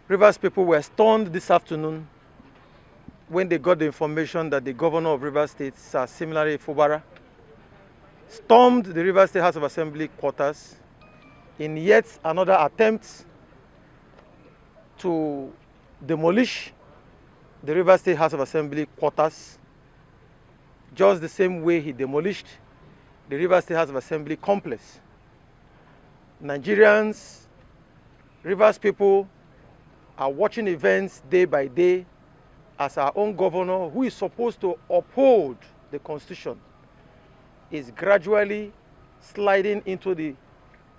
Rivers people were stunned this afternoon when they got the information that the governor of Rivers State, Sir similarly Fubara, stormed the Rivers State House of Assembly quarters in yet another attempt to demolish the Rivers State House of Assembly quarters, just the same way he demolished the Rivers State House of Assembly complex. Nigerians, Rivers people are watching events day by day as our own governor, who is supposed to uphold the Constitution, is gradually sliding into the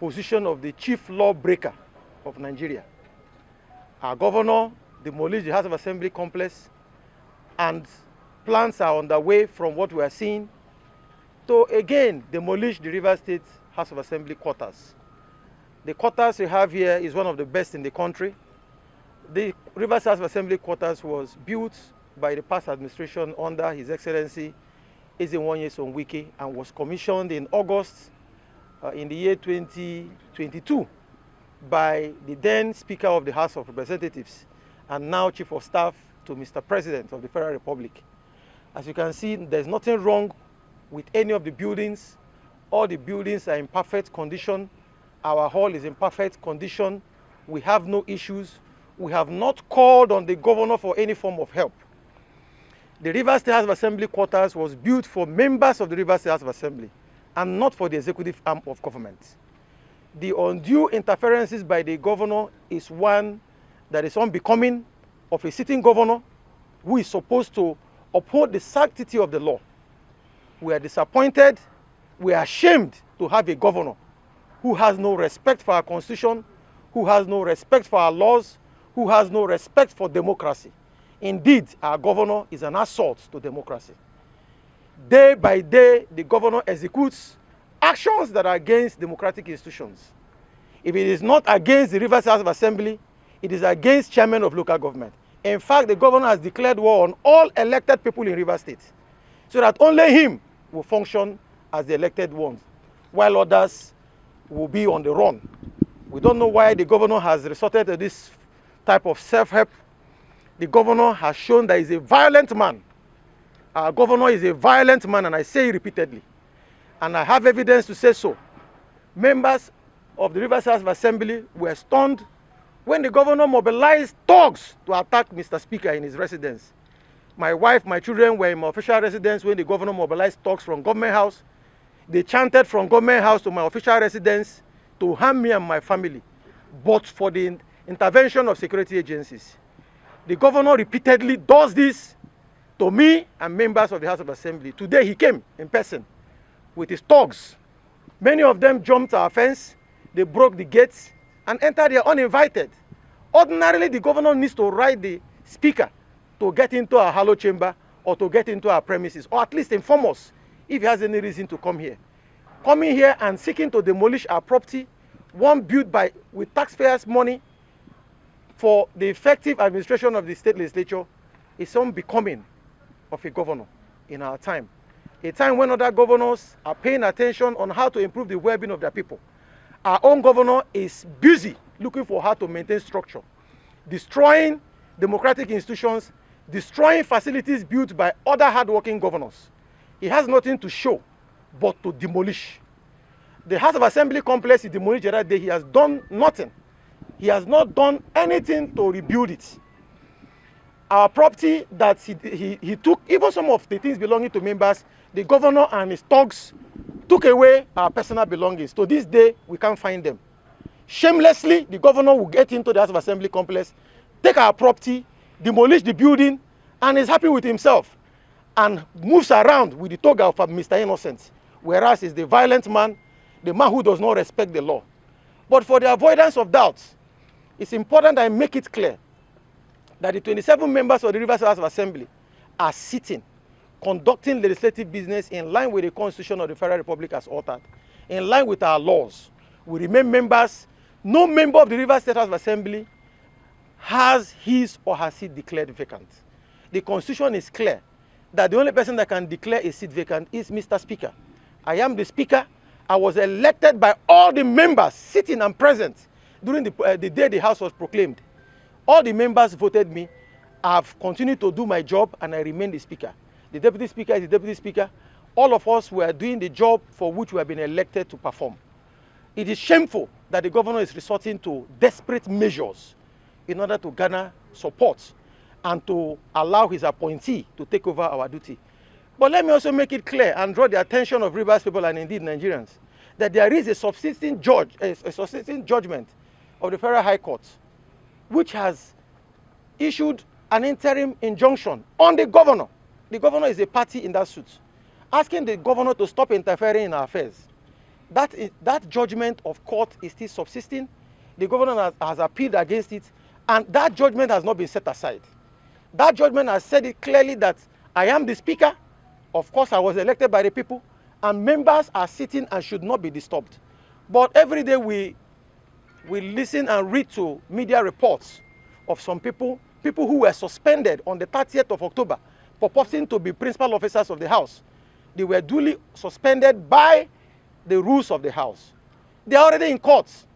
position of the chief lawbreaker of Nigeria. Our governor demolished the House of Assembly complex, and plans are underway from what we are seeing to again demolish the Rivers State House of Assembly quarters. The quarters we have here is one of the best in the country. The Rivers House of Assembly quarters was built by the past administration under His Excellency Nyesom Wike and was commissioned in August in the year 2022 by the then Speaker of the House of Representatives and now Chief of Staff to Mr. President of the Federal Republic. As you can see, there's nothing wrong with any of the buildings. All the buildings are in perfect condition. Our hall is in perfect condition. We have no issues. We have not called on the governor for any form of help. The Rivers State House of Assembly quarters was built for members of the Rivers State House of Assembly and not for the executive arm of government. The undue interferences by the governor is one that is unbecoming of a sitting governor who is supposed to uphold the sanctity of the law. We are disappointed. We are ashamed to have a governor who has no respect for our Constitution, who has no respect for our laws, who has no respect for democracy. Indeed, our governor is an assault to democracy. Day by day, the governor executes actions that are against democratic institutions. If it is not against the Rivers House of Assembly, it is against chairmen of local government. In fact, the governor has declared war on all elected people in Rivers State, so that only him will function as the elected ones, while others will be on the run. We don't know why the governor has resorted to this type of self-help. The governor has shown that he's a violent man. Our governor is a violent man, and I say it repeatedly. And I have evidence to say so. Members of the Rivers House of Assembly were stunned when the governor mobilized thugs to attack Mr. Speaker in his residence. My wife, my children were in my official residence when the governor mobilized thugs from Government House. They chanted from Government House to my official residence to harm me and my family, but for the intervention of security agencies. The governor repeatedly does this to me and members of the House of Assembly. Today he came in person with his thugs. Many of them jumped our fence, they broke the gates and entered there uninvited. Ordinarily, the governor needs to write the speaker to get into our hallowed chamber or to get into our premises, or at least inform us if he has any reason to come here. Coming here and seeking to demolish our property, one built with taxpayers' money for the effective administration of the state legislature, is unbecoming of a governor in our time. A time when other governors are paying attention on how to improve the well-being of their people. Our own governor is busy looking for how to maintain structure, destroying democratic institutions, destroying facilities built by other hard-working governors. He has nothing to show but to demolish. The House of Assembly complex he demolished the other day, he has done nothing. He has not done anything to rebuild it. Our property that he took, even some of the things belonging to members, the governor and his thugs took away our personal belongings. To this day, we can't find them. Shamelessly, the governor will get into the House of Assembly complex, take our property, demolish the building, and is happy with himself, and moves around with the toga of Mr. Innocent, whereas he's the violent man, the man who does not respect the law. But for the avoidance of doubt, it's important that I make it clear that the 27 members of the Rivers House of Assembly are sitting, conducting legislative business in line with the Constitution of the Federal Republic as altered, in line with our laws. We remain members. No member of the Rivers State House of Assembly has his or her seat declared vacant. The Constitution is clear that the only person that can declare a seat vacant is Mr. Speaker. I am the Speaker. I was elected by all the members sitting and present during the day the House was proclaimed. All the members voted me. I've continued to do my job and I remain the speaker. The deputy speaker is the deputy speaker. All of us were doing the job for which we have been elected to perform. It is shameful that the governor is resorting to desperate measures in order to garner support and to allow his appointee to take over our duty. But let me also make it clear and draw the attention of Rivers people and indeed Nigerians that there is a subsisting judgment of the Federal High Court which has issued an interim injunction on the governor. The governor is a party in that suit, asking the governor to stop interfering in our affairs. That judgment of court is still subsisting. The governor has appealed against it, and that judgment has not been set aside. That judgment has said it clearly that I am the speaker. Of course, I was elected by the people, and members are sitting and should not be disturbed. But every day we listen and read to media reports of some people who were suspended on the 30th of October, purporting to be principal officers of the House. They were duly suspended by the rules of the House. They are already in courts.